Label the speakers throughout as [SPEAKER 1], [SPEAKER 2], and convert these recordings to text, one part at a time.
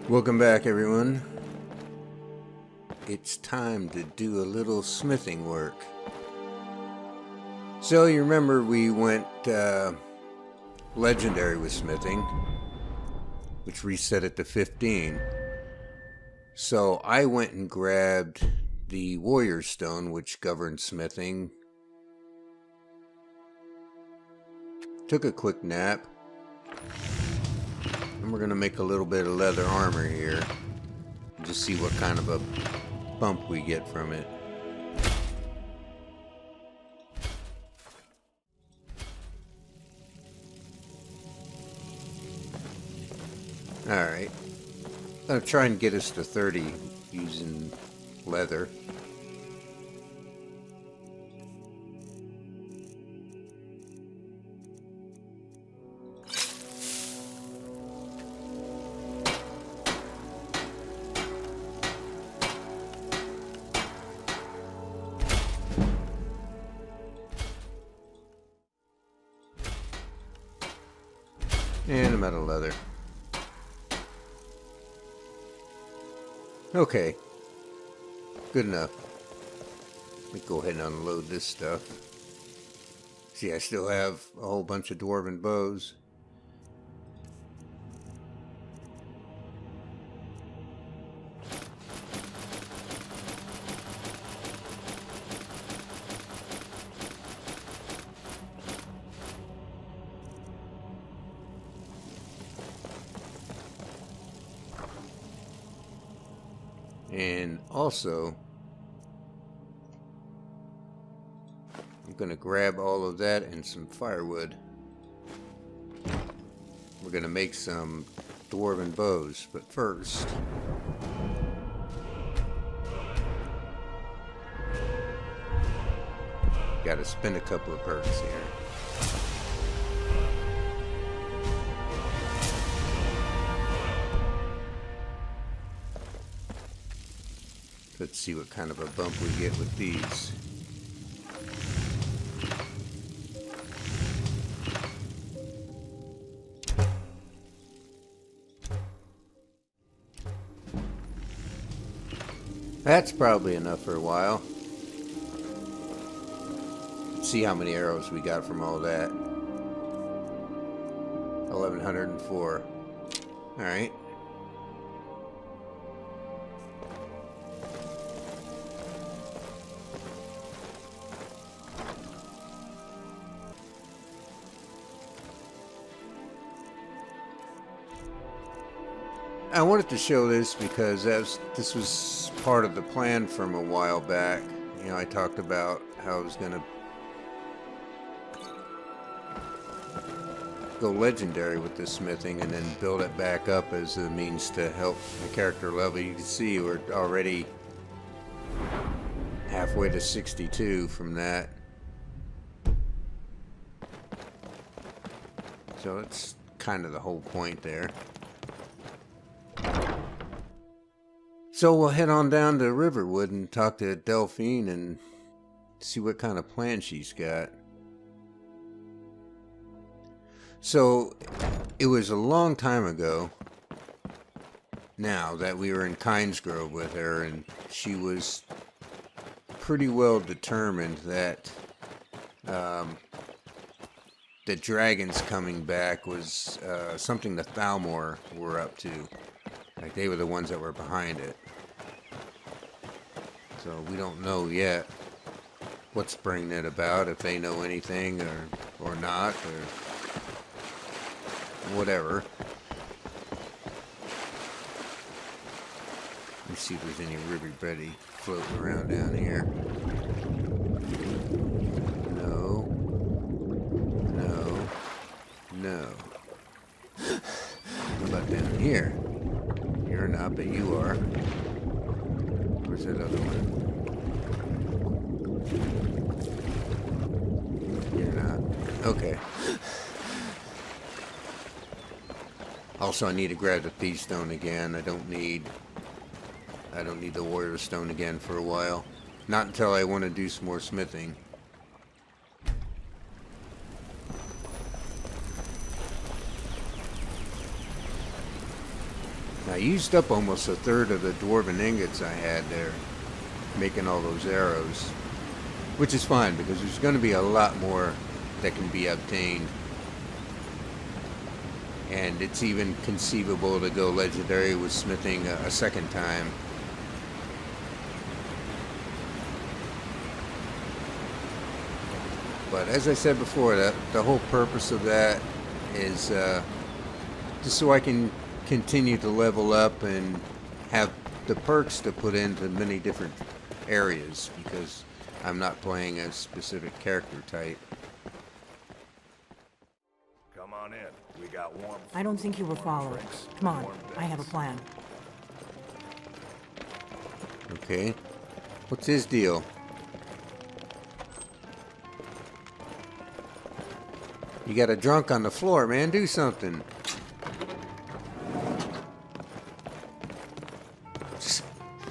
[SPEAKER 1] Welcome back, everyone. It's time to do a little smithing work. So you remember we went legendary with smithing, which reset it to 15. So I went and grabbed the warrior stone, which governs smithing. Took a quick nap. And we're going to make a little bit of leather armor here. Just see what kind of a bump we get from it. Alright. I'm going to try and get us to 30 using leather. And I'm out of leather. Okay. Good enough. Let me go ahead and unload this stuff. See, I still have a whole bunch of dwarven bows. And also, I'm going to grab all of that and some firewood. We're going to make some dwarven bows, but first, got to spend a couple of perks here. Let's see what kind of a bump we get with these. That's probably enough for a while. Let's see how many arrows we got from all that. 1104. Alright. I wanted to show this because this was part of the plan from a while back. You know, I talked about how I was going to go legendary with this smithing and then build it back up as a means to help the character level. You can see we're already halfway to 62 from that. So that's kind of the whole point there. So we'll head on down to Riverwood and talk to Delphine and see what kind of plan she's got. So it was a long time ago now that we were in Kynesgrove with her, and she was pretty well determined that the dragons coming back was something the Thalmor were up to. Like, they were the ones that were behind it. So we don't know yet what's bringing it about, if they know anything or not, or whatever. Let's see if there's any Ruby Betty floating around down here. No. No. No. What about down here? You're not, but you are. Where's that other one? You're not. Okay. Also, I need to grab the Thief Stone again. I don't need the Warrior Stone again for a while. Not until I want to do some more smithing. I used up almost a third of the dwarven ingots I had there, making all those arrows. Which is fine, because there's going to be a lot more that can be obtained. And it's even conceivable to go legendary with smithing a second time. But as I said before, the whole purpose of that is just so I can continue to level up and have the perks to put into many different areas, because I'm not playing a specific character type.
[SPEAKER 2] Come on in. We got warm.
[SPEAKER 3] I don't think you were following. Come on, I have a plan.
[SPEAKER 1] Okay. What's his deal? You got a drunk on the floor, man. Do something.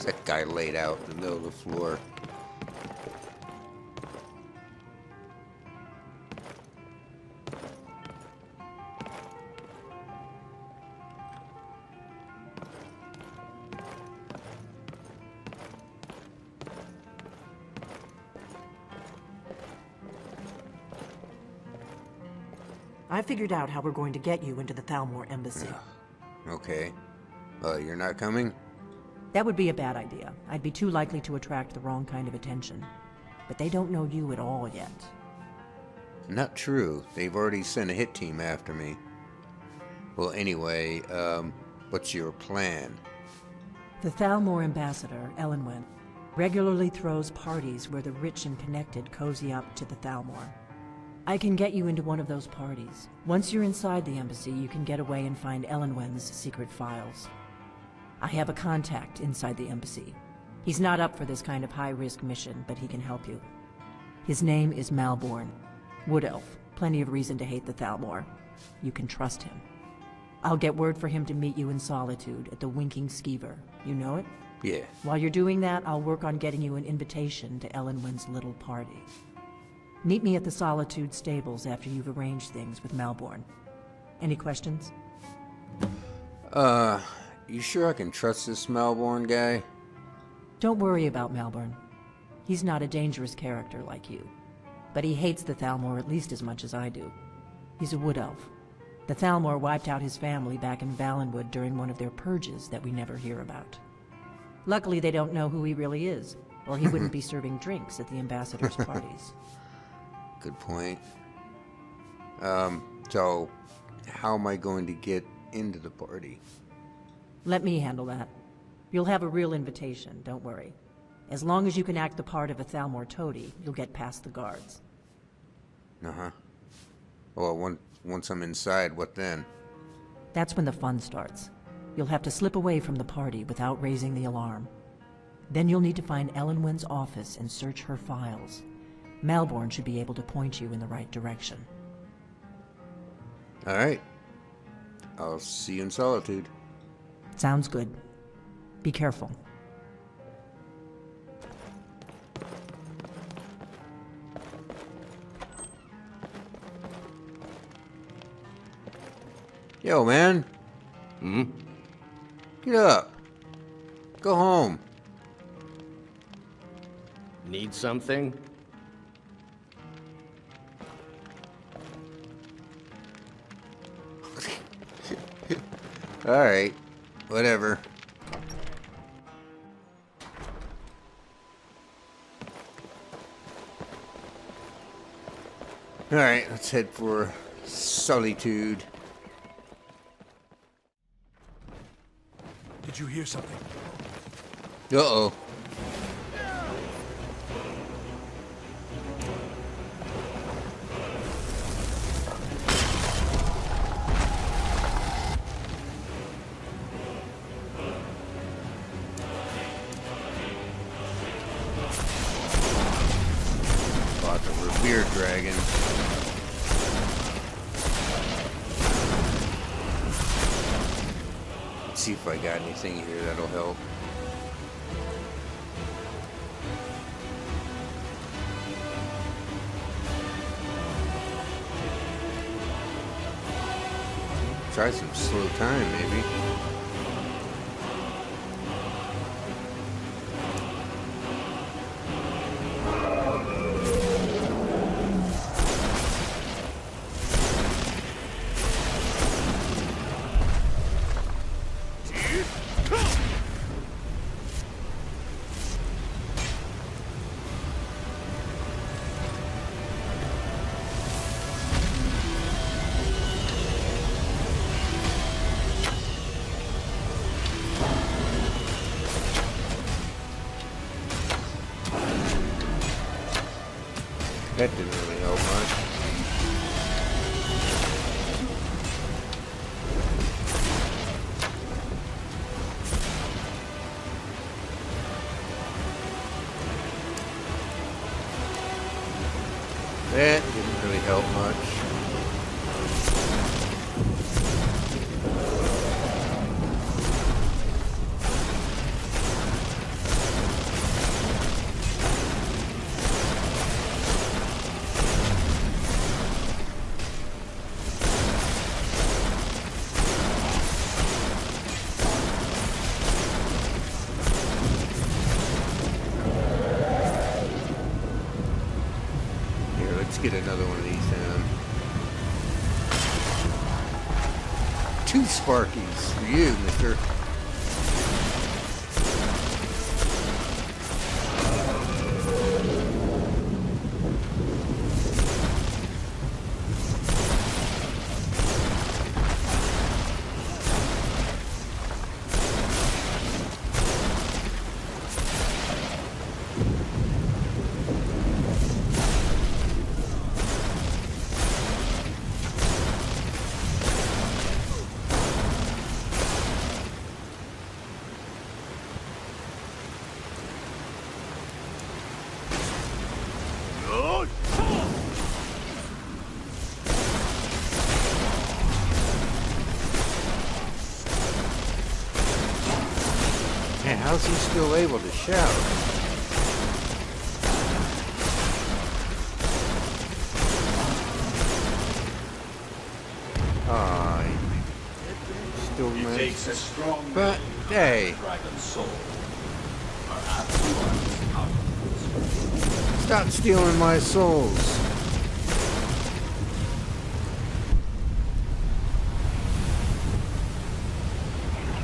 [SPEAKER 1] That guy laid out in the middle of the floor.
[SPEAKER 3] I figured out how we're going to get you into the Thalmor Embassy.
[SPEAKER 1] Okay. You're not coming?
[SPEAKER 3] That would be a bad idea. I'd be too likely to attract the wrong kind of attention. But they don't know you at all yet.
[SPEAKER 1] Not true. They've already sent a hit team after me. Well, anyway, what's your plan?
[SPEAKER 3] The Thalmor ambassador, Elenwen, regularly throws parties where the rich and connected cozy up to the Thalmor. I can get you into one of those parties. Once you're inside the embassy, you can get away and find Elenwen's secret files. I have a contact inside the embassy. He's not up for this kind of high-risk mission, but he can help you. His name is Malborn. Wood Elf. Plenty of reason to hate the Thalmor. You can trust him. I'll get word for him to meet you in Solitude at the Winking Skeever. You know it?
[SPEAKER 1] Yeah.
[SPEAKER 3] While you're doing that, I'll work on getting you an invitation to Elenwen's little party. Meet me at the Solitude stables after you've arranged things with Malborn. Any questions?
[SPEAKER 1] You sure I can trust this Malborn guy?
[SPEAKER 3] Don't worry about Malborn. He's not a dangerous character like you. But he hates the Thalmor at least as much as I do. He's a wood elf. The Thalmor wiped out his family back in Valenwood during one of their purges that we never hear about. Luckily, they don't know who he really is, or he wouldn't be serving drinks at the ambassador's parties.
[SPEAKER 1] Good point. So, how am I going to get into the party?
[SPEAKER 3] Let me handle that. You'll have a real invitation, don't worry. As long as you can act the part of a Thalmor toady, you'll get past the guards.
[SPEAKER 1] Uh-huh. Well, once I'm inside, what then?
[SPEAKER 3] That's when the fun starts. You'll have to slip away from the party without raising the alarm. Then you'll need to find Elenwen's office and search her files. Malborn should be able to point you in the right direction.
[SPEAKER 1] All right. I'll see you in Solitude.
[SPEAKER 3] Sounds good. Be careful.
[SPEAKER 1] Yo, man. Get up. Go home.
[SPEAKER 4] Need something?
[SPEAKER 1] Alright. Whatever. Alright, let's head for Solitude.
[SPEAKER 2] Did you hear something?
[SPEAKER 1] Uh-oh. Fought the revered dragon. Let's see if I got anything here that'll help. Try some slow time, maybe. That didn't really help much. That didn't really help much. Let's get another one of these down. 2 Sparkies for you, mister. Man, how's he still able to shout? Still
[SPEAKER 5] Takes a strong
[SPEAKER 1] but hey,
[SPEAKER 5] dragon soul.
[SPEAKER 1] stop stealing my souls.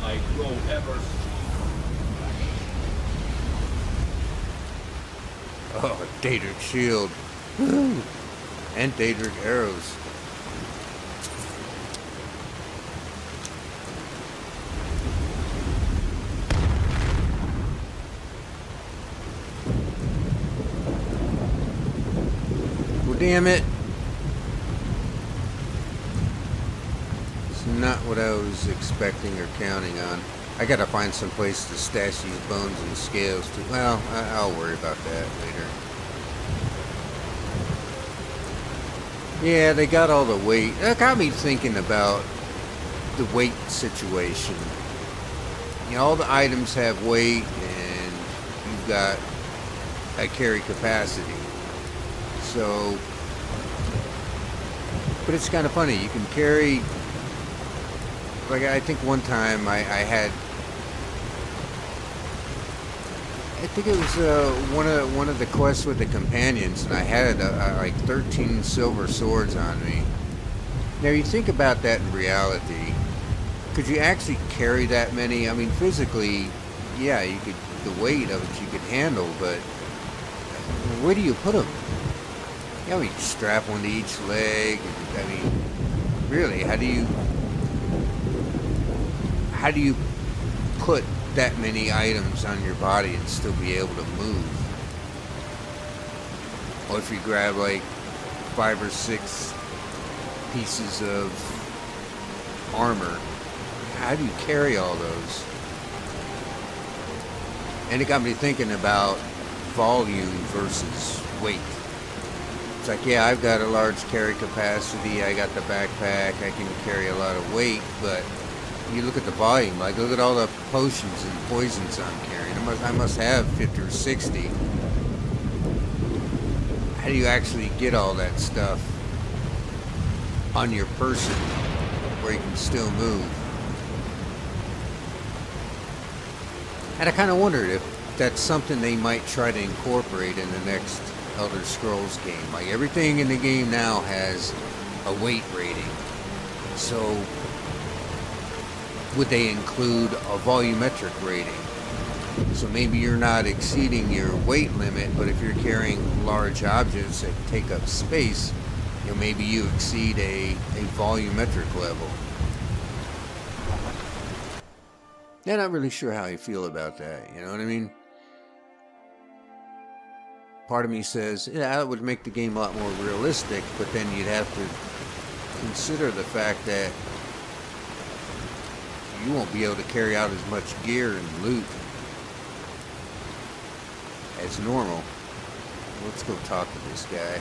[SPEAKER 5] I grow ever
[SPEAKER 1] Oh, Daedric shield. Woo. And Daedric arrows. Well, damn it. It's not what I was expecting or counting on. I gotta find some place to stash these bones and scales too. Well, I'll worry about that later. Yeah, they got all the weight. That got me thinking about the weight situation. You know, all the items have weight, and you've got a carry capacity. So, but it's kind of funny. You can carry. Like, I think one time I had, I think it was one of the quests with the companions, and I had like 13 silver swords on me. Now you think about that in reality, could you actually carry that many? I mean, physically, yeah, you could. The weight of it you could handle, but where do you put them? You know, you strap one to each leg. I mean, really, how do you put that many items on your body and still be able to move? Or if you grab like 5 or 6 pieces of armor, how do you carry all those? And it got me thinking about volume versus weight. It's like, yeah, I've got a large carry capacity, I got the backpack, I can carry a lot of weight, but you look at the volume, like look at all the potions and poisons I'm carrying. I must have 50 or 60. How do you actually get all that stuff on your person where you can still move? And I kind of wondered if that's something they might try to incorporate in the next Elder Scrolls game. Like everything in the game now has a weight rating. So would they include a volumetric rating? So maybe you're not exceeding your weight limit, but if you're carrying large objects that take up space, you know, maybe you exceed a volumetric level. I'm not really sure how I feel about that, you know what I mean? part of me says, yeah, that would make the game a lot more realistic, but then you'd have to consider the fact that you won't be able to carry out as much gear and loot as normal. Let's go talk to this guy.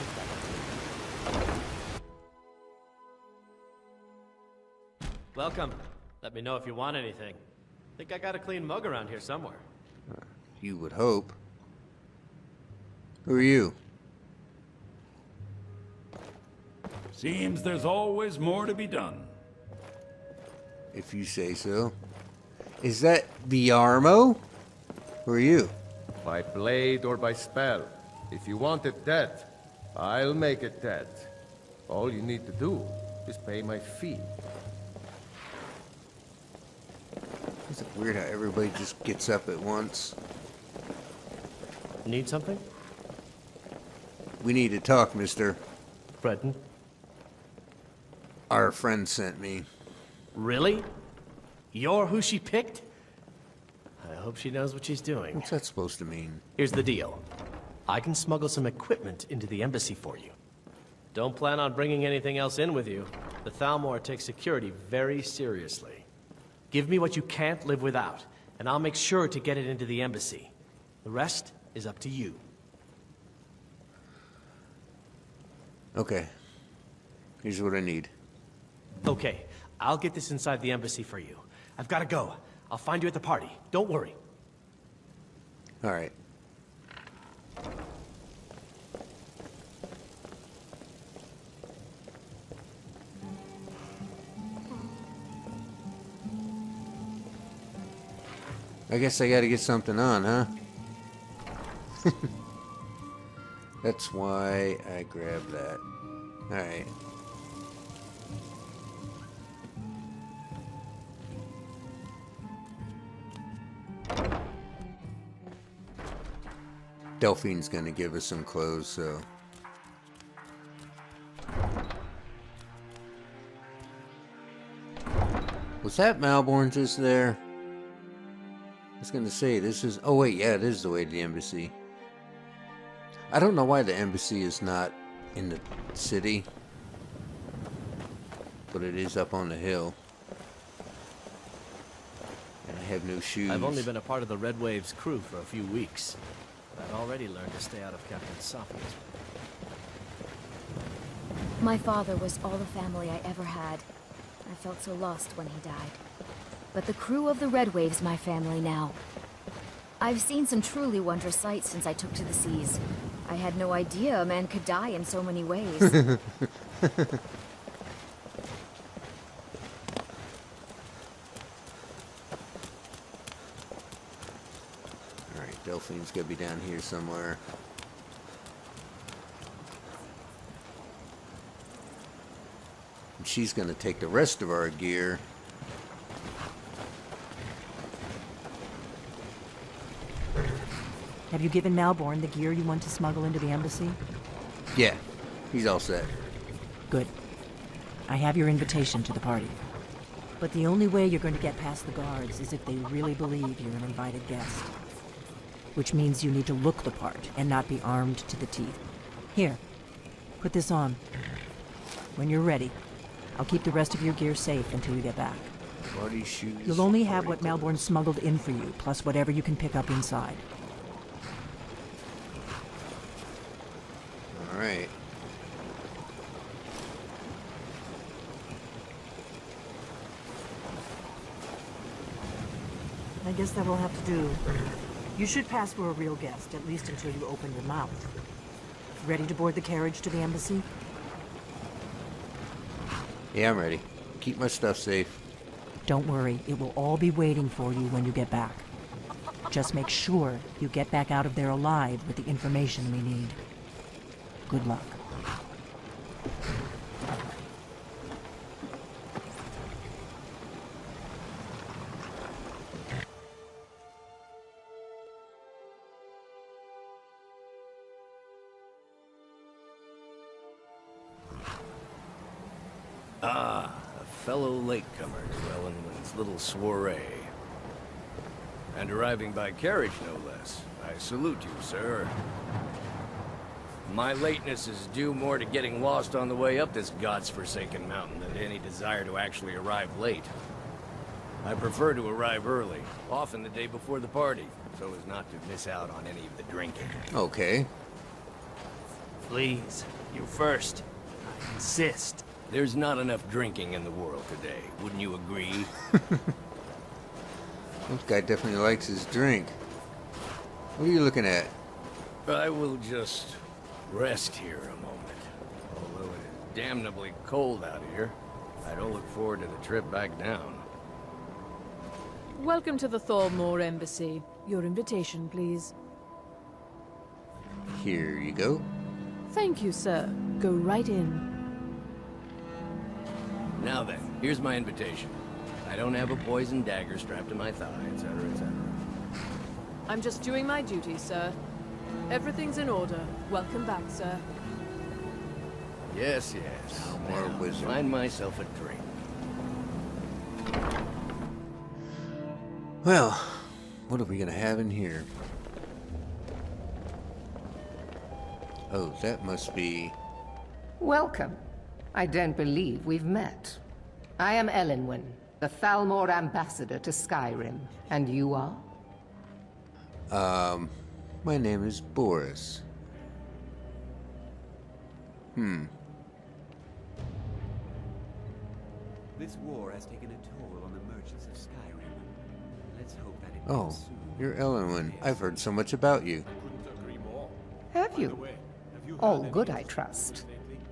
[SPEAKER 4] Welcome. Let me know if you want anything. Think I got a clean mug around here somewhere.
[SPEAKER 1] You would hope. Who are you?
[SPEAKER 6] Seems there's always more to be done.
[SPEAKER 1] If you say so. Is that Viarmo? Who are you?
[SPEAKER 7] By blade or by spell. If you want it dead, I'll make it dead. All you need to do is pay my fee.
[SPEAKER 1] Is it weird how everybody just gets up at once?
[SPEAKER 4] Need something?
[SPEAKER 1] We need to talk, mister.
[SPEAKER 4] Breton?
[SPEAKER 1] Our friend sent me.
[SPEAKER 4] Really? You're who she picked? I hope she knows what she's doing.
[SPEAKER 1] What's that supposed to mean?
[SPEAKER 4] Here's the deal. I can smuggle some equipment into the embassy for you. Don't plan on bringing anything else in with you. The Thalmor takes security very seriously. Give me what you can't live without, and I'll make sure to get it into the embassy. The rest is up to you.
[SPEAKER 1] Okay. Here's what I need.
[SPEAKER 4] Okay, I'll get this inside the embassy for you. I've got to go. I'll find you at the party. Don't worry.
[SPEAKER 1] All right. I guess I gotta get something on, huh? That's why I grabbed that. Alright. Delphine's gonna give us some clothes, so... Was that Malborn just there? I was gonna say, this is... Oh wait, yeah, it is the way to the embassy. I don't know why the embassy is not in the city. But it is up on the hill. And I have no shoes.
[SPEAKER 4] I've only been a part of the Red Wave's crew for a few weeks. But I'd already learned to stay out of Captain Sophia's way.
[SPEAKER 8] My father was all the family I ever had. I felt so lost when he died. But the crew of the Red Wave's my family now. I've seen some truly wondrous sights since I took to the seas. I had no idea a man could die in so many ways.
[SPEAKER 1] Alright, Delphine's gotta be down here somewhere. And she's gonna take the rest of our gear.
[SPEAKER 3] Have you given Malborn the gear you want to smuggle into the embassy?
[SPEAKER 1] Yeah, he's all set.
[SPEAKER 3] Good. I have your invitation to the party. But the only way you're going to get past the guards is if they really believe you're an invited guest. Which means you need to look the part and not be armed to the teeth. Here, put this on. When you're ready, I'll keep the rest of your gear safe until you get back.
[SPEAKER 1] Party shoes.
[SPEAKER 3] You'll only have what Malborn smuggled in for you, plus whatever you can pick up inside.
[SPEAKER 1] Alright.
[SPEAKER 3] I guess that will have to do. You should pass for a real guest, at least until you open your mouth. Ready to board the carriage to the embassy?
[SPEAKER 1] Yeah, I'm ready. Keep my stuff safe.
[SPEAKER 3] Don't worry, it will all be waiting for you when you get back. Just make sure you get back out of there alive with the information we need. Good luck.
[SPEAKER 2] Ah, a fellow latecomer to Ellenwood's little soiree. And arriving by carriage, no less. I salute you, sir. My lateness is due more to getting lost on the way up this god's-forsaken mountain than to any desire to actually arrive late. I prefer to arrive early, often the day before the party, so as not to miss out on any of the drinking.
[SPEAKER 1] Okay.
[SPEAKER 4] Please, you first. I insist.
[SPEAKER 2] There's not enough drinking in the world today, wouldn't you agree?
[SPEAKER 1] This guy definitely likes his drink. What are you looking at?
[SPEAKER 2] I will just rest here a moment. Although it is damnably cold out here, I don't look forward to the trip back down.
[SPEAKER 9] Welcome to the Thalmor Embassy. Your invitation, please.
[SPEAKER 1] Here you go.
[SPEAKER 9] Thank you, sir. Go right in.
[SPEAKER 2] Now then, here's my invitation. I don't have a poison dagger strapped to my thigh, etc., etc.
[SPEAKER 9] I'm just doing my duty, sir. Everything's in order. Welcome back, sir.
[SPEAKER 2] Yes, yes.
[SPEAKER 1] More
[SPEAKER 2] Now,
[SPEAKER 1] wizard.
[SPEAKER 2] find myself a drink.
[SPEAKER 1] Well, what are we gonna have in here? Oh, that must be...
[SPEAKER 10] Welcome. I don't believe we've met. I am Elenwen, the Thalmor Ambassador to Skyrim. And you are?
[SPEAKER 1] My name is Boris.
[SPEAKER 11] This war has taken a toll on the merchants of Skyrim. Let's hope that it
[SPEAKER 1] Oh,
[SPEAKER 11] ends soon.
[SPEAKER 1] you're Elenwen. I've heard so much about you.
[SPEAKER 10] Have you? All good, I trust.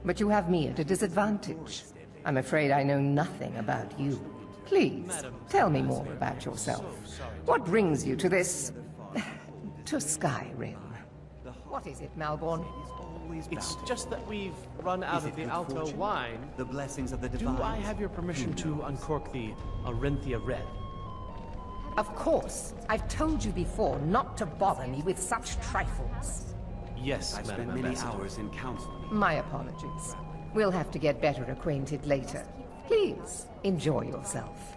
[SPEAKER 10] But you have me at a disadvantage. I'm afraid I know nothing about you. Please, tell me more about yourself. What brings you to this... to Skyrim? What is it, Malborn?
[SPEAKER 4] It's just that we've run out of the Alto wine.
[SPEAKER 11] The blessings of the
[SPEAKER 4] Do
[SPEAKER 11] divine.
[SPEAKER 4] I have your permission to uncork the Arinthia Red?
[SPEAKER 10] Of course. I've told you before not to bother me with such trifles.
[SPEAKER 4] Yes,
[SPEAKER 11] I've
[SPEAKER 4] Madam
[SPEAKER 11] spent many
[SPEAKER 4] Ambassador.
[SPEAKER 11] hours in council.
[SPEAKER 10] My apologies. We'll have to get better acquainted later. Please, enjoy yourself.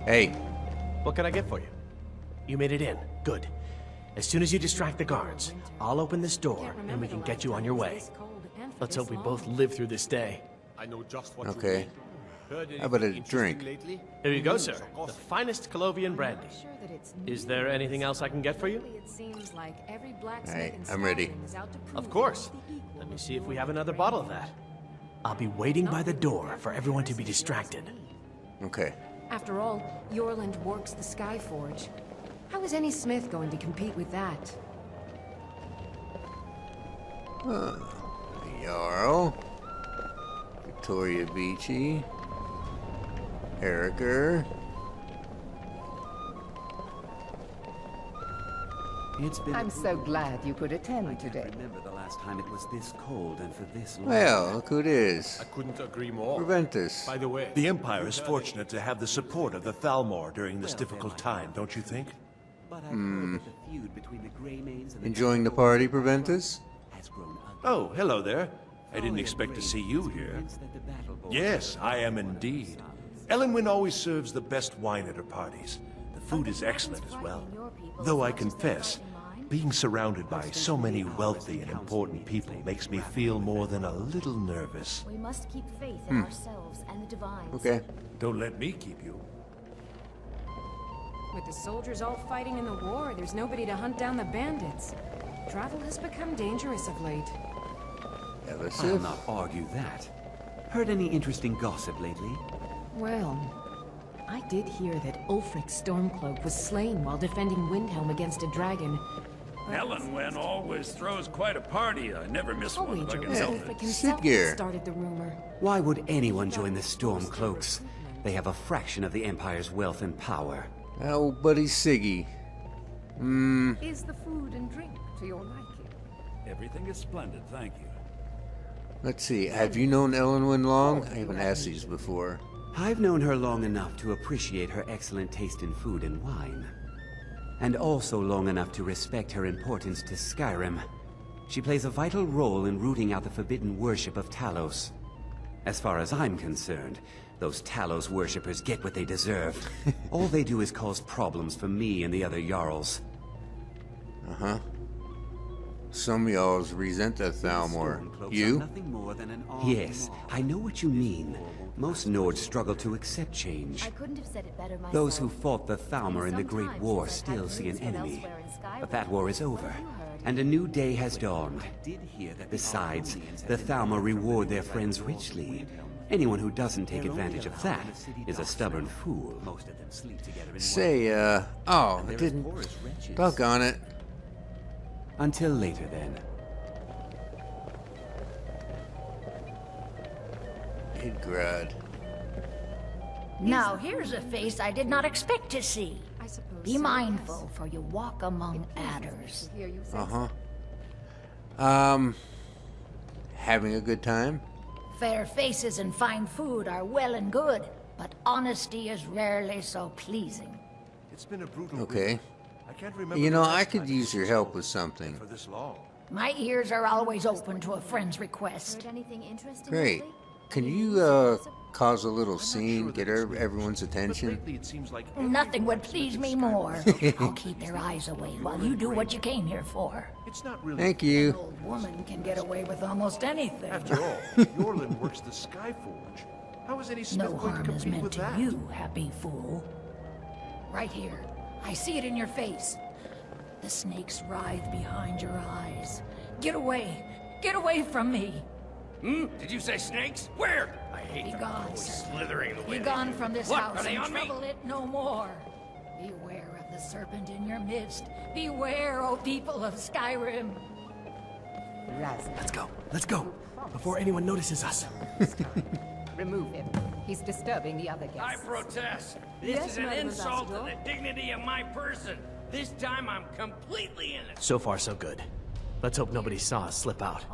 [SPEAKER 1] Hey,
[SPEAKER 4] What can I get for you? You made it in. Good. As soon as you distract the guards, I'll open this door and we can get you on your way. Let's hope we both live through this day.
[SPEAKER 1] okay. How about a drink?
[SPEAKER 4] Here you go, sir. The finest Colovian brandy. Is there anything else I can get for you?
[SPEAKER 1] Alright, I'm ready.
[SPEAKER 4] Of course. Let me see if we have another bottle of that. I'll be waiting by the door for everyone to be distracted.
[SPEAKER 1] Okay.
[SPEAKER 12] After all, Yorland works the Skyforge. How is any smith going to compete with that?
[SPEAKER 1] Jarl. Victoria Beachy. Eriker.
[SPEAKER 11] It's been...
[SPEAKER 10] I'm so glad you could attend today.
[SPEAKER 11] remember the last time it was this cold and for this long.
[SPEAKER 1] Well, look who it is.
[SPEAKER 13] I couldn't agree more.
[SPEAKER 1] Preventus.
[SPEAKER 13] By the way, the Empire is fortunate to have the support of the Thalmor during this difficult time, don't you think?
[SPEAKER 11] But I've heard that the feud between the Greymanes and the
[SPEAKER 1] Enjoying the party, Preventus?
[SPEAKER 11] has grown ugly.
[SPEAKER 13] Oh, hello there. I didn't expect to see you here.
[SPEAKER 11] Convinced that the battle board-
[SPEAKER 13] Yes, I am indeed. Elenwen always serves the best wine at her parties. The food is excellent as well. Though I confess, being surrounded by so many wealthy and important people makes me feel more than a little nervous.
[SPEAKER 8] We must keep faith in ourselves and the divines.
[SPEAKER 1] Okay.
[SPEAKER 13] Don't let me keep you.
[SPEAKER 12] With the soldiers all fighting in the war, there's nobody to hunt down the bandits. Travel has become dangerous of late.
[SPEAKER 11] I'll
[SPEAKER 1] Elisif.
[SPEAKER 11] not argue that. Heard any interesting gossip lately?
[SPEAKER 12] Well, I did hear that Ulfric Stormcloak was slain while defending Windhelm against a dragon.
[SPEAKER 6] Elenwen always throws quite a party. I never miss
[SPEAKER 12] I'll
[SPEAKER 6] one if I
[SPEAKER 12] wager it
[SPEAKER 6] can
[SPEAKER 12] was
[SPEAKER 6] help
[SPEAKER 12] Ulfric
[SPEAKER 6] it.
[SPEAKER 12] himself
[SPEAKER 1] Siggeir.
[SPEAKER 12] that started the rumor.
[SPEAKER 11] Why would anyone join the Stormcloaks? They have a fraction of the Empire's wealth and power.
[SPEAKER 1] Oh, buddy Siggy.
[SPEAKER 10] Is the food and drink to your liking?
[SPEAKER 6] Everything is splendid, thank you.
[SPEAKER 1] Let's see. Have you known Elenwen long? I haven't asked these before.
[SPEAKER 11] I've known her long enough to appreciate her excellent taste in food and wine. And also long enough to respect her importance to Skyrim. She plays a vital role in rooting out the forbidden worship of Talos. As far as I'm concerned, Those Talos worshippers get what they deserve. All they do is cause problems for me and the other Jarls.
[SPEAKER 1] Uh-huh. Some Jarls resent the Thalmor. You?
[SPEAKER 11] Yes, I know what you mean. Most Nords struggle to accept change.
[SPEAKER 8] I couldn't have said it better myself.
[SPEAKER 11] Those who fought the Thalmor in the Great War still see an enemy. But that war is over, and a new day has dawned. Besides, the Thalmor reward their friends richly. Anyone who doesn't take advantage of that is a stubborn fool.
[SPEAKER 1] Say, oh, I didn't. Doggone it.
[SPEAKER 11] Until later, then.
[SPEAKER 1] Idgrad.
[SPEAKER 14] Now, here's a face I did not expect to see.
[SPEAKER 8] I suppose
[SPEAKER 14] Be
[SPEAKER 8] so,
[SPEAKER 14] mindful, for you walk among adders.
[SPEAKER 1] Having a good time?
[SPEAKER 14] Fair faces and fine food are well and good, but honesty is rarely so pleasing.
[SPEAKER 13] It's been a brutal
[SPEAKER 1] Okay.
[SPEAKER 13] week. I can't remember
[SPEAKER 1] You
[SPEAKER 13] the
[SPEAKER 1] know,
[SPEAKER 13] last
[SPEAKER 1] I could
[SPEAKER 13] time
[SPEAKER 1] use your
[SPEAKER 13] we
[SPEAKER 1] help
[SPEAKER 13] spoke
[SPEAKER 1] with something.
[SPEAKER 13] for this long.
[SPEAKER 14] My ears are always open to a friend's request.
[SPEAKER 8] Heard anything interesting
[SPEAKER 1] Great.
[SPEAKER 8] lately?
[SPEAKER 1] Can you, cause a little scene, get everyone's
[SPEAKER 13] But
[SPEAKER 1] attention?
[SPEAKER 13] lately it seems like
[SPEAKER 14] Nothing would please me more. I'll keep their eyes away while you do what you came here for.
[SPEAKER 13] it's not really.
[SPEAKER 1] Thank
[SPEAKER 14] An
[SPEAKER 1] you.
[SPEAKER 14] old woman can get away with almost anything.
[SPEAKER 13] After all, Yorlin works the Skyforge. How is any smith
[SPEAKER 14] No
[SPEAKER 13] going to
[SPEAKER 14] harm is
[SPEAKER 13] compete
[SPEAKER 14] meant
[SPEAKER 13] with
[SPEAKER 14] to
[SPEAKER 13] that?
[SPEAKER 14] you, happy fool. Right here. I see it in your face. The snakes writhe behind your eyes. Get away! Get away from me!
[SPEAKER 2] Did you say snakes? Where? I hate
[SPEAKER 14] Be
[SPEAKER 2] them.
[SPEAKER 14] gone,
[SPEAKER 2] Always
[SPEAKER 14] sir.
[SPEAKER 2] slithering the way
[SPEAKER 14] Be
[SPEAKER 2] they
[SPEAKER 14] gone
[SPEAKER 2] do.
[SPEAKER 14] from this
[SPEAKER 2] What?
[SPEAKER 14] house
[SPEAKER 2] Are they
[SPEAKER 14] and
[SPEAKER 2] on me?
[SPEAKER 14] trouble it no more. Beware of the serpent in your midst. Beware, O people of Skyrim.
[SPEAKER 4] Let's go. Let's go. Before anyone notices us.
[SPEAKER 10] Remove him. He's disturbing the other
[SPEAKER 2] I
[SPEAKER 10] guests.
[SPEAKER 2] protest. This
[SPEAKER 9] Yes,
[SPEAKER 2] is an
[SPEAKER 9] Madam
[SPEAKER 2] insult to
[SPEAKER 9] Ambassador.
[SPEAKER 2] the dignity of my person. This time I'm completely innocent.
[SPEAKER 4] So far, so good. Let's hope nobody saw us slip out.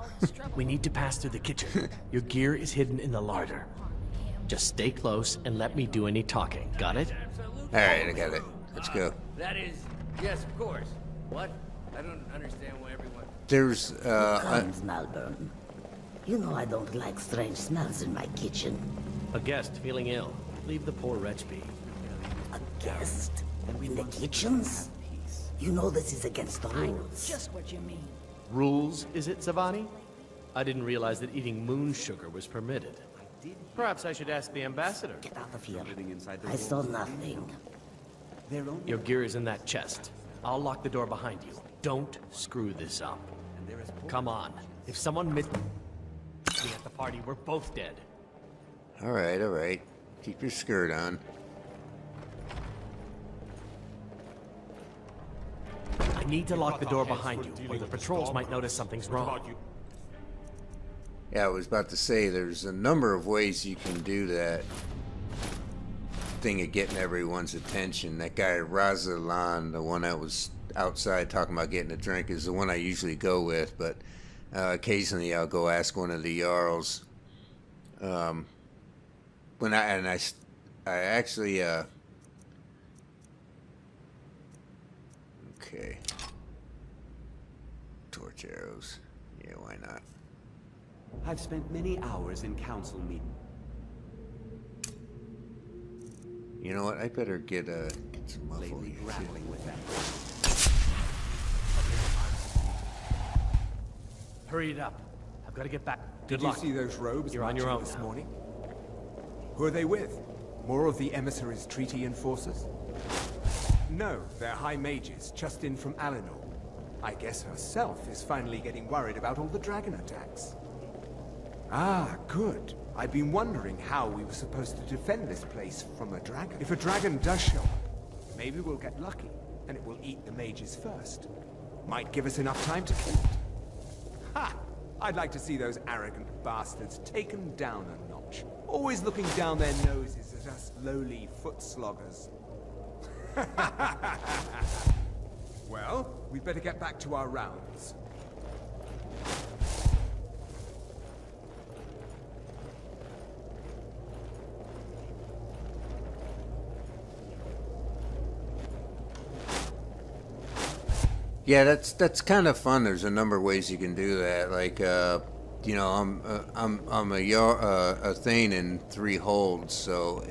[SPEAKER 4] We need to pass through the kitchen. Your gear is hidden in the larder. Just stay close and let me do any talking. Got it?
[SPEAKER 1] Alright, I got it. Let's go.
[SPEAKER 2] That is, yes, of course. What? I don't understand why everyone...
[SPEAKER 1] There's,
[SPEAKER 15] Comes, Malburn. You know I don't like strange smells in my kitchen.
[SPEAKER 4] A guest feeling ill. Leave the poor wretch be.
[SPEAKER 15] A guest? In the kitchens? You know this is against the rules.
[SPEAKER 14] Just what you mean.
[SPEAKER 4] Rules, is it, Savani? I didn't realize that eating moon sugar was permitted. Perhaps I should ask the ambassador.
[SPEAKER 15] Get out of here. I saw nothing.
[SPEAKER 4] Your gear is in that chest. I'll lock the door behind you. Don't screw this up. Come on. If someone missed me at the party, we're both dead.
[SPEAKER 1] alright, alright. Keep your skirt on.
[SPEAKER 4] I need to lock the door behind you, or the patrols might notice something's wrong.
[SPEAKER 1] Yeah, I was about to say, there's a number of ways you can do that thing of getting everyone's attention. That guy, Razalan, the one that was outside talking about getting a drink, is the one I usually go with, but occasionally I'll go ask one of the Jarls. When I actually, okay. Torch arrows. Yeah, why not?
[SPEAKER 11] I've spent many hours in council meeting.
[SPEAKER 1] You know what? I better get some muffle here.
[SPEAKER 11] Grappling with that.
[SPEAKER 4] Hurry it up. I've got to get back.
[SPEAKER 16] Did you see those robes
[SPEAKER 4] You're on your own
[SPEAKER 16] this
[SPEAKER 4] now.
[SPEAKER 16] morning? Who are they with? More of the emissaries' treaty enforcers? No, they're high mages, just in from Alinor. I guess herself is finally getting worried about all the dragon attacks. Ah, good. I've been wondering how we were supposed to defend this place from a dragon. If a dragon does show up, maybe we'll get lucky, and it will eat the mages first. Might give us enough time to kill it. Ha! I'd like to see those arrogant bastards taken down a notch. Always looking down their noses at us lowly foot sloggers. Well, we'd better get back to our rounds.
[SPEAKER 1] Yeah, that's kind of fun. There's a number of ways you can do that. Like, You know, I'm a thane in 3 holds, so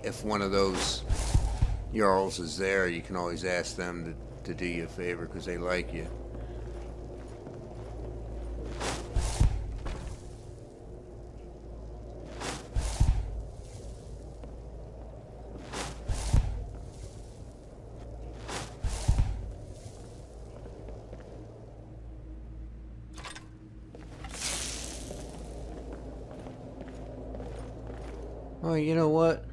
[SPEAKER 1] if one of those Jarls is there, you can always ask them to do you a favor because they like you. Oh, you know what?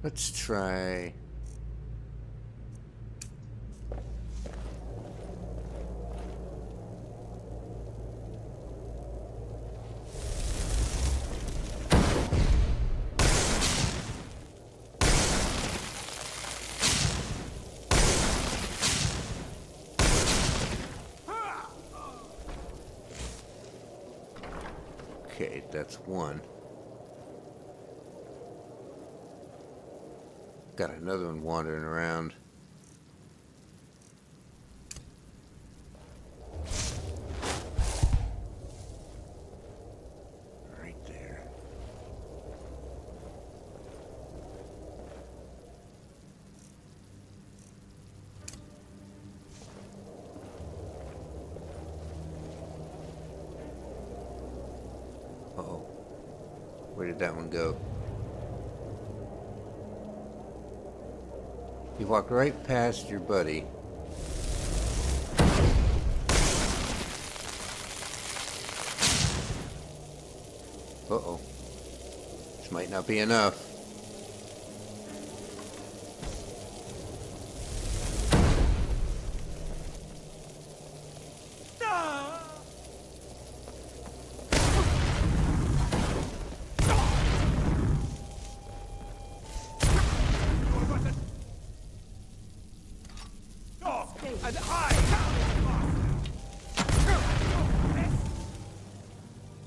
[SPEAKER 1] Let's try... Okay, that's one. Got another one wandering around. Right there. Uh-oh. Where did that one go? You walked right past your buddy. Uh-oh. This might not be enough.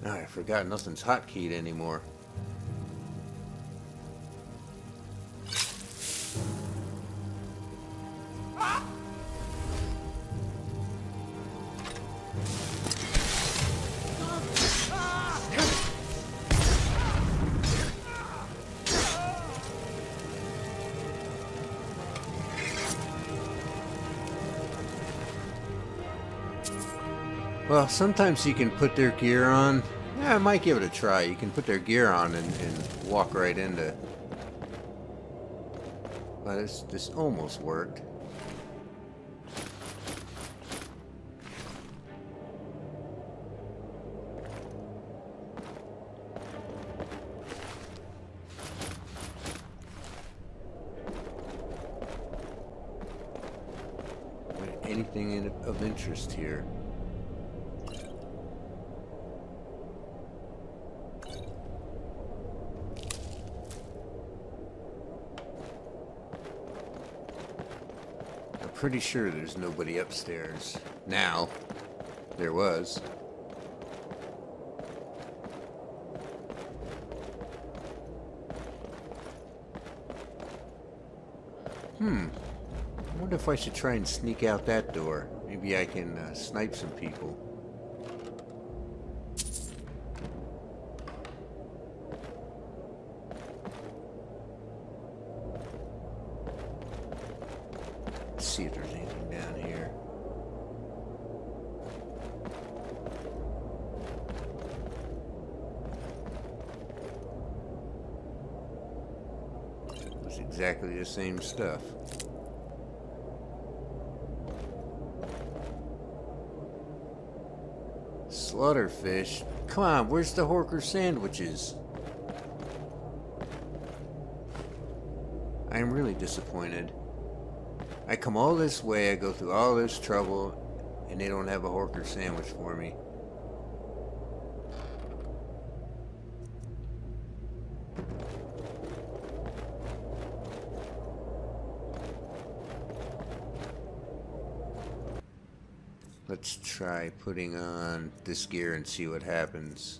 [SPEAKER 1] I forgot nothing's hotkeyed anymore. Well, sometimes you can put their gear on. Yeah, I might give it a try. You can put their gear on and walk right into... Well, this almost worked. Anything of interest here? Pretty sure there's nobody upstairs. Now, there was. I wonder if I should try and sneak out that door. Maybe I can snipe some people. See if there's anything down here. It's exactly the same stuff. Slaughterfish? Come on, where's the Horker sandwiches? I am really disappointed. I come all this way, I go through all this trouble, and they don't have a Horker sandwich for me. Let's try putting on this gear and see what happens.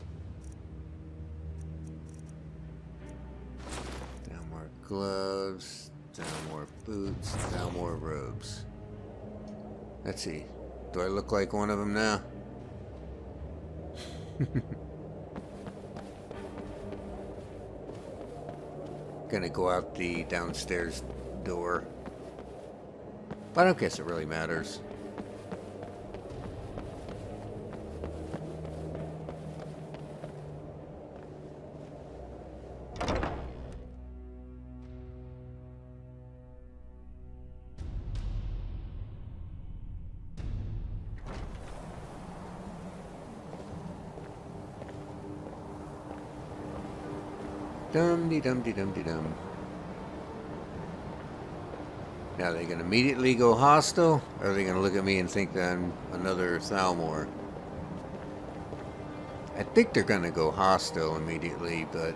[SPEAKER 1] Thalmor gloves, Thalmor boots, Thalmor robes. Let's see. Do I look like one of them now? Gonna go out the downstairs door. But I don't guess it really matters. Dum-de-dum-de-dum-de-dum. Now, are they going to immediately go hostile? Or are they going to look at me and think that I'm another Thalmor? I think they're going to go hostile immediately, but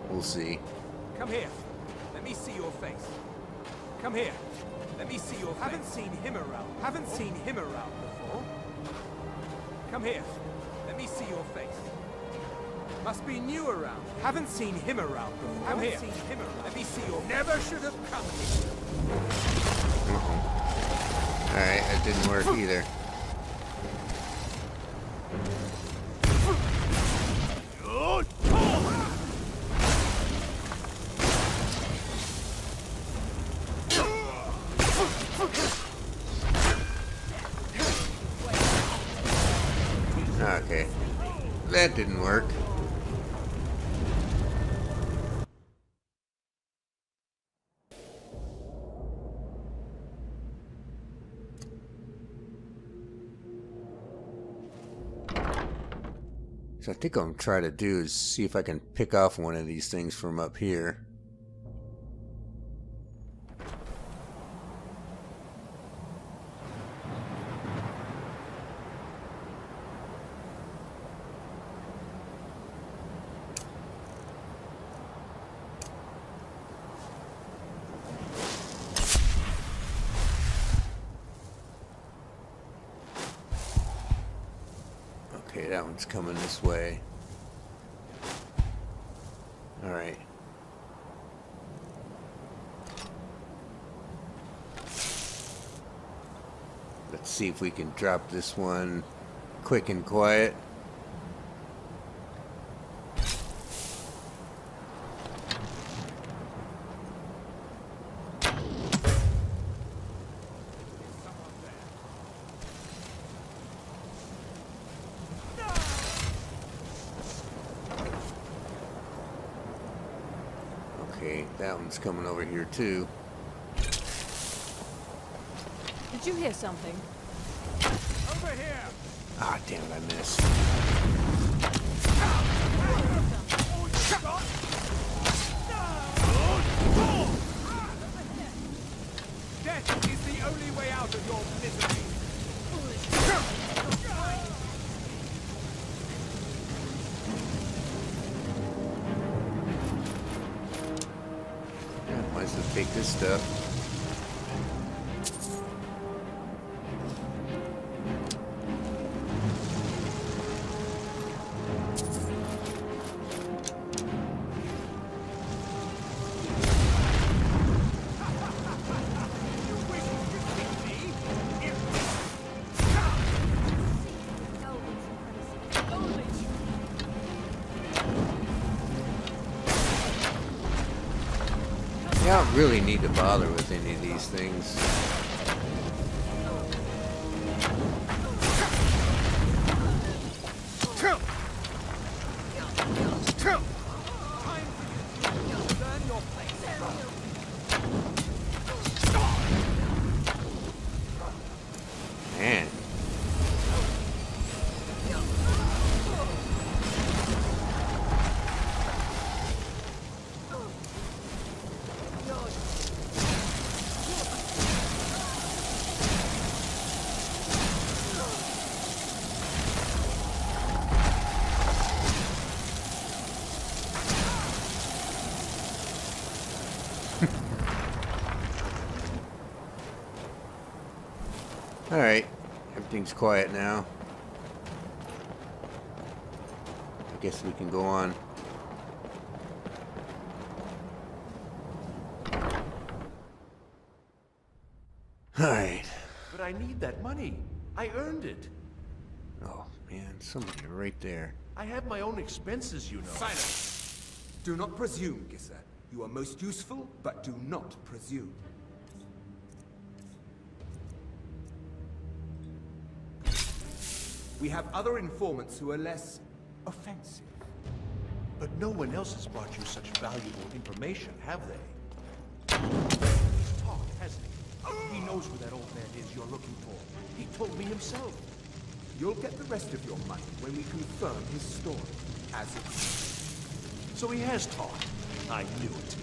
[SPEAKER 1] we'll see.
[SPEAKER 16] Come here. Let me see your face. Come here. Let me see your face. Haven't seen him around before. Come here. Let me see your face. Must be new around. Haven't seen him around before. Come here. Let me see your... Never should have come here.
[SPEAKER 1] Alright, that didn't work either. Okay. That didn't work. So I think what I'm trying to do is see if I can pick off one of these things from up here. Okay, that one's coming this way. Alright. Let's see if we can drop this one quick and quiet. Okay, that one's coming over here too.
[SPEAKER 9] Did you hear something?
[SPEAKER 16] Over here!
[SPEAKER 1] Ah, damn it, I missed.
[SPEAKER 16] Death is the only way out of your misery.
[SPEAKER 1] Yeah, might as well take this stuff. I don't really need to bother with any of these things. Man. Alright, everything's quiet now. I guess we can go on. Alright.
[SPEAKER 13] But I need that money. I earned it.
[SPEAKER 1] Oh, man, somebody right there.
[SPEAKER 13] I have my own expenses, you know.
[SPEAKER 16] Silence! Do not presume, Gisser. You are most useful, but do not presume. We have other informants who are less offensive.
[SPEAKER 13] But no one else has brought you such valuable information, have they? He's talked, hasn't he? He knows where that old man is you're looking for. He told me himself.
[SPEAKER 16] You'll get the rest of your money when we confirm his story, as it.
[SPEAKER 13] So he has talked. I knew it.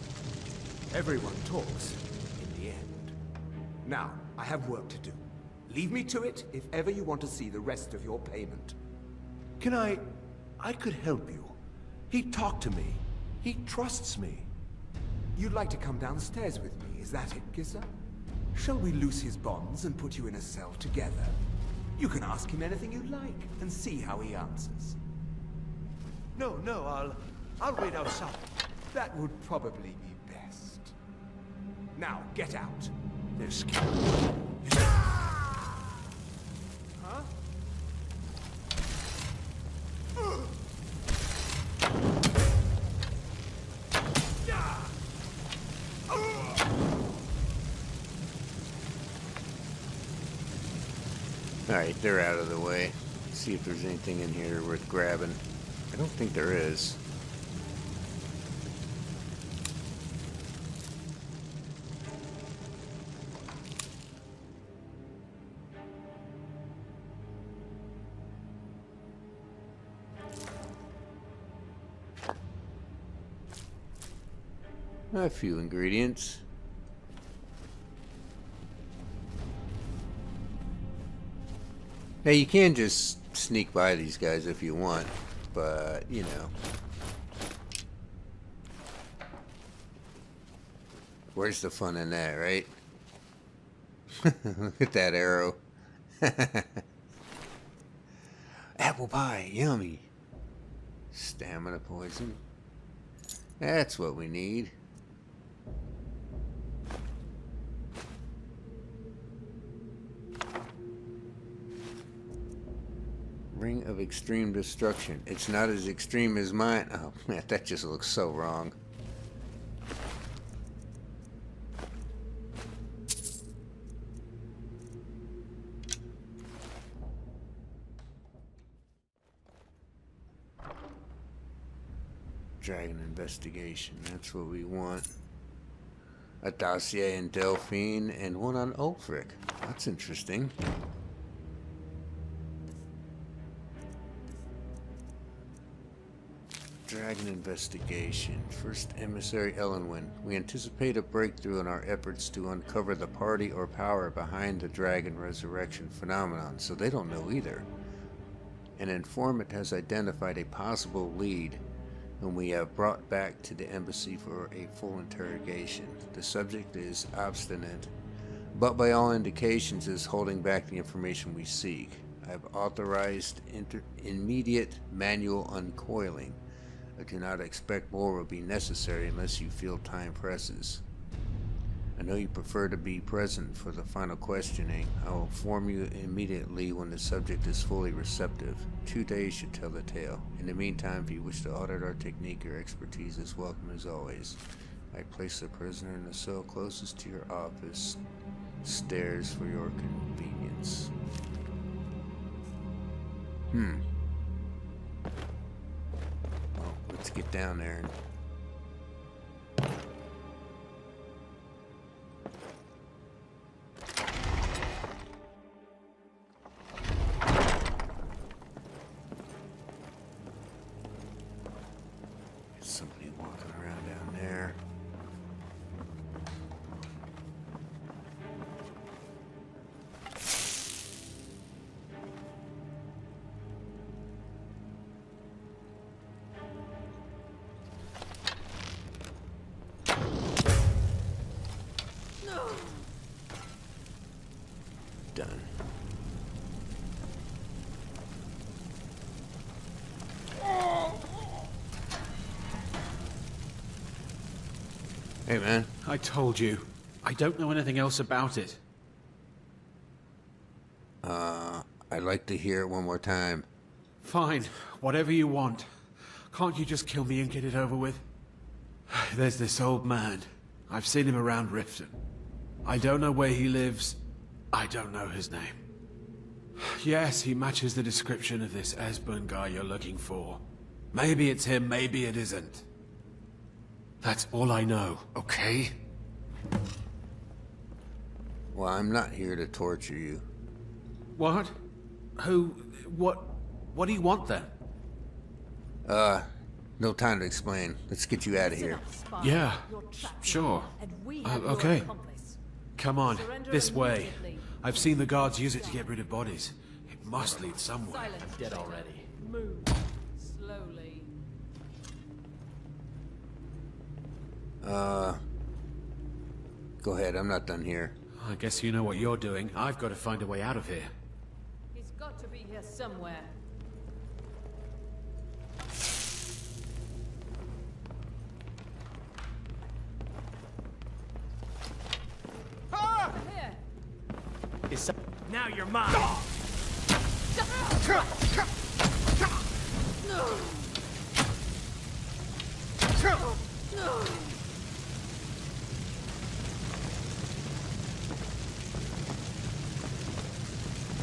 [SPEAKER 16] Everyone talks, in the end. Now, I have work to do. Leave me to it if ever you want to see the rest of your payment.
[SPEAKER 13] Can I could help you. He talked to me. He trusts me.
[SPEAKER 16] You'd like to come downstairs with me, is that it, Gisser? Shall we loose his bonds and put you in a cell together? You can ask him anything you like, and see how he answers.
[SPEAKER 13] No, I'll wait outside.
[SPEAKER 16] That would probably be best. Now, get out.
[SPEAKER 13] They're scared.
[SPEAKER 16] Huh?
[SPEAKER 1] Alright, they're out of the way. Let's see if there's anything in here worth grabbing. I don't think there is. A few ingredients. Now you can just sneak by these guys if you want, but you know. Where's the fun in that, right? Look at that arrow. Apple pie, yummy. Stamina poison. That's what we need. Ring of extreme destruction. It's not as extreme as mine. Oh man, that just looks so wrong. Dragon investigation. That's what we want. A dossier in Delphine and one on Ulfric. That's interesting. Dragon investigation. First emissary Elenwen. We anticipate a breakthrough in our efforts to uncover the party or power behind the dragon resurrection phenomenon, so they don't know either. An informant has identified a possible lead, whom we have brought back to the embassy for a full interrogation. The subject is obstinate, but by all indications is holding back the information we seek. I have authorized immediate manual uncoiling. I do not expect more will be necessary unless you feel time presses. I know you prefer to be present for the final questioning. I will inform you immediately when the subject is fully receptive. 2 days should tell the tale. In the meantime, if you wish to audit our technique, your expertise is welcome as always. I place the prisoner in the cell closest to your office. Stairs for your convenience. Well, let's get down there and somebody walking around down there. Done. Hey, man.
[SPEAKER 6] I told you. I don't know anything else about it.
[SPEAKER 1] I'd like to hear it one more time.
[SPEAKER 17] Fine, whatever you want. Can't you just kill me and get it over with? There's this old man. I've seen him around Riften. I don't know where he lives. I don't know his name. Yes, he matches the description of this Esbern guy you're looking for. Maybe it's him, maybe it isn't. That's all I know, okay?
[SPEAKER 1] Well, I'm not here to torture you.
[SPEAKER 17] What? Who? What do you want then?
[SPEAKER 1] No time to explain. Let's get you out of here.
[SPEAKER 17] Yeah, sure. Okay. Come on, this way. I've seen the guards use it to get rid of bodies. It must lead somewhere.
[SPEAKER 4] Dead already.
[SPEAKER 9] Move slowly.
[SPEAKER 1] Go ahead, I'm not done here.
[SPEAKER 17] I guess you know what you're doing. I've got to find a way out of here.
[SPEAKER 9] He's got to be here somewhere. Here.
[SPEAKER 2] Now you're mine!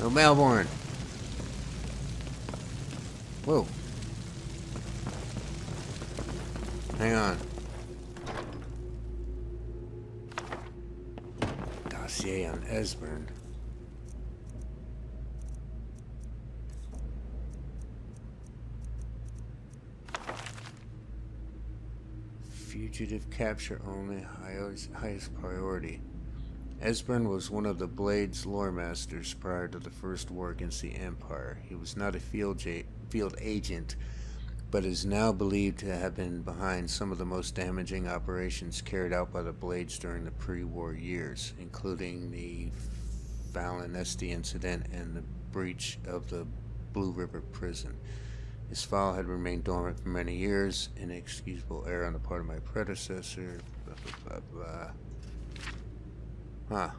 [SPEAKER 1] Oh, Melbourne. Whoa. Hang on. Dossier on Esbern. Fugitive capture only, highest priority. Esbern was one of the Blade's lore masters prior to the first war against the Empire. He was not a field agent, but is now believed to have been behind some of the most damaging operations carried out by the Blades during the pre-war years, including the Valinesti incident and the breach of the Blue River prison. His file had remained dormant for many years, inexcusable error on the part of my predecessor, blah, blah, blah, blah. Huh.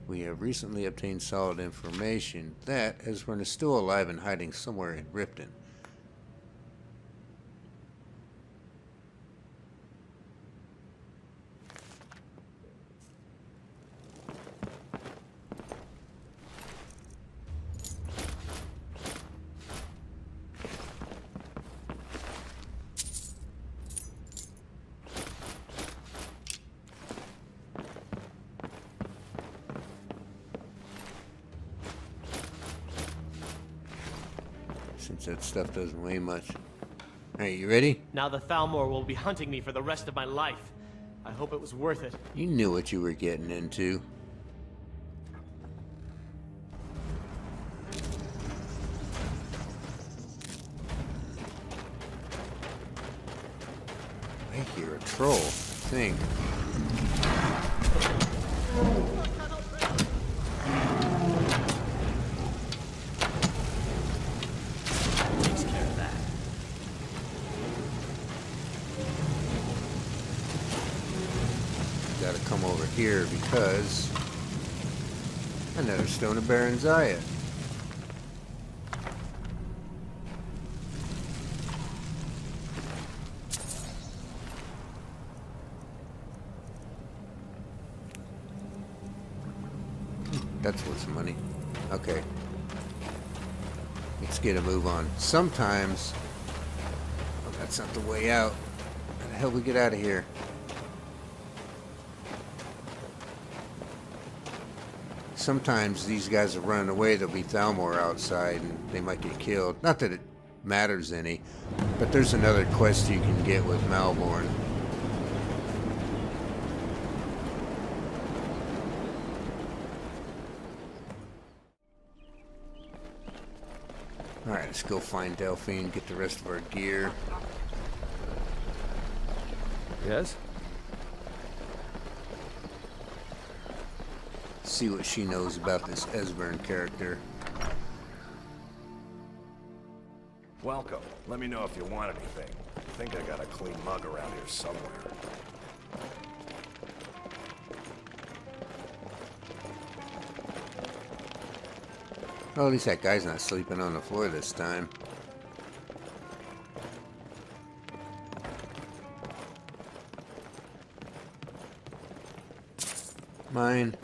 [SPEAKER 1] We have recently obtained solid information that Esbern is still alive and hiding somewhere in Riften. Since that stuff doesn't weigh much. Alright, you ready?
[SPEAKER 4] Now the Thalmor will be hunting me for the rest of my life. I hope it was worth it.
[SPEAKER 1] You knew what you were getting into. I hear a troll, I think. Gotta come over here because another stone of Baron Zaya. That's what's money. Okay. Let's get a move on. Sometimes... Oh, that's not the way out. How the hell we get out of here? Sometimes these guys are running away, there'll be Thalmor outside and they might get killed. Not that it matters any, but there's another quest you can get with Malborn. Alright, let's go find Delphine, get the rest of our gear.
[SPEAKER 7] Yes?
[SPEAKER 1] See what she knows about this Esbern character.
[SPEAKER 18] Welcome. Let me know if you want anything. I think I got a clean mug around here somewhere.
[SPEAKER 1] Well, at least that guy's not sleeping on the floor this time. Mine.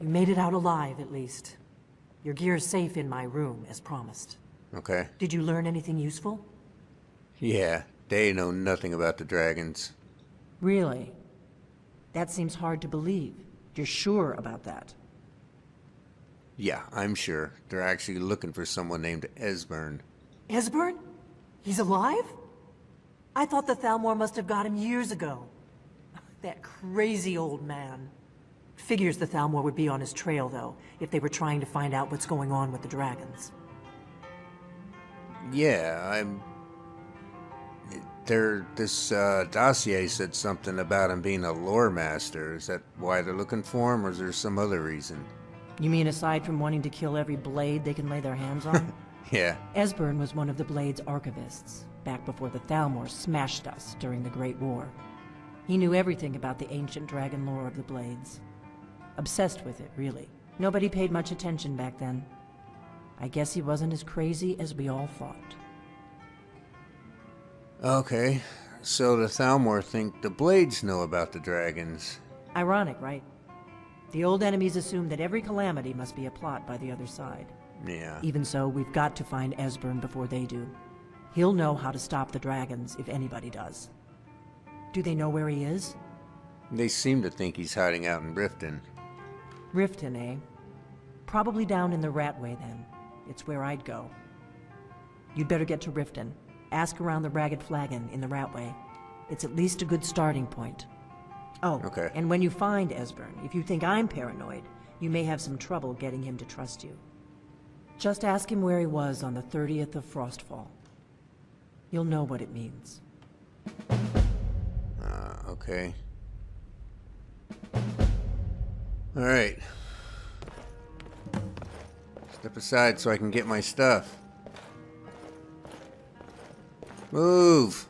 [SPEAKER 3] You made it out alive, at least. Your gear's safe in my room, as promised.
[SPEAKER 1] Okay.
[SPEAKER 3] Did you learn anything useful?
[SPEAKER 1] Yeah, they know nothing about the dragons.
[SPEAKER 3] Really? That seems hard to believe. You're sure about that?
[SPEAKER 1] Yeah, I'm sure. They're actually looking for someone named Esbern.
[SPEAKER 3] Esbern? He's alive? I thought the Thalmor must have got him years ago. That crazy old man. Figures the Thalmor would be on his trail, though, if they were trying to find out what's going on with the dragons.
[SPEAKER 1] Yeah, this dossier said something about him being a lore master. Is that why they're looking for him, or is there some other reason?
[SPEAKER 3] You mean aside from wanting to kill every blade they can lay their hands on?
[SPEAKER 1] Yeah.
[SPEAKER 3] Esbern was one of the Blade's archivists, back before the Thalmor smashed us during the Great War. He knew everything about the ancient dragon lore of the Blades. Obsessed with it, really. Nobody paid much attention back then. I guess he wasn't as crazy as we all thought.
[SPEAKER 1] Okay, so the Thalmor think the Blades know about the dragons.
[SPEAKER 3] Ironic, right? The old enemies assume that every calamity must be a plot by the other side.
[SPEAKER 1] Yeah.
[SPEAKER 3] Even so, we've got to find Esbern before they do. He'll know how to stop the dragons if anybody does. Do they know where he is?
[SPEAKER 1] They seem to think he's hiding out in Riften.
[SPEAKER 3] Riften, eh? Probably down in the Ratway, then. It's where I'd go. You'd better get to Riften. Ask around the Ragged Flagon in the Ratway. It's at least a good starting point. Oh,
[SPEAKER 1] okay.
[SPEAKER 3] And when you find Esbern, if you think I'm paranoid, you may have some trouble getting him to trust you. Just ask him where he was on the 30th of Frostfall. You'll know what it means.
[SPEAKER 1] Okay. Alright. Step aside so I can get my stuff. Move!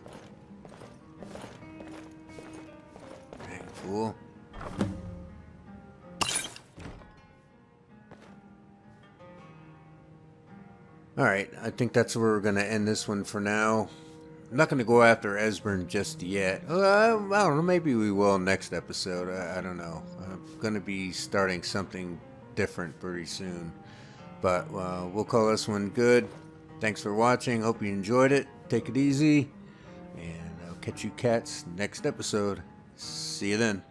[SPEAKER 1] Dang fool. Alright, I think that's where we're going to end this one for now. I'm not going to go after Esbern just yet. I don't know, maybe we will next episode. I don't know. I'm going to be starting something different pretty soon. But we'll call this one good. Thanks for watching. Hope you enjoyed it. Take it easy. And I'll catch you cats next episode. See you then.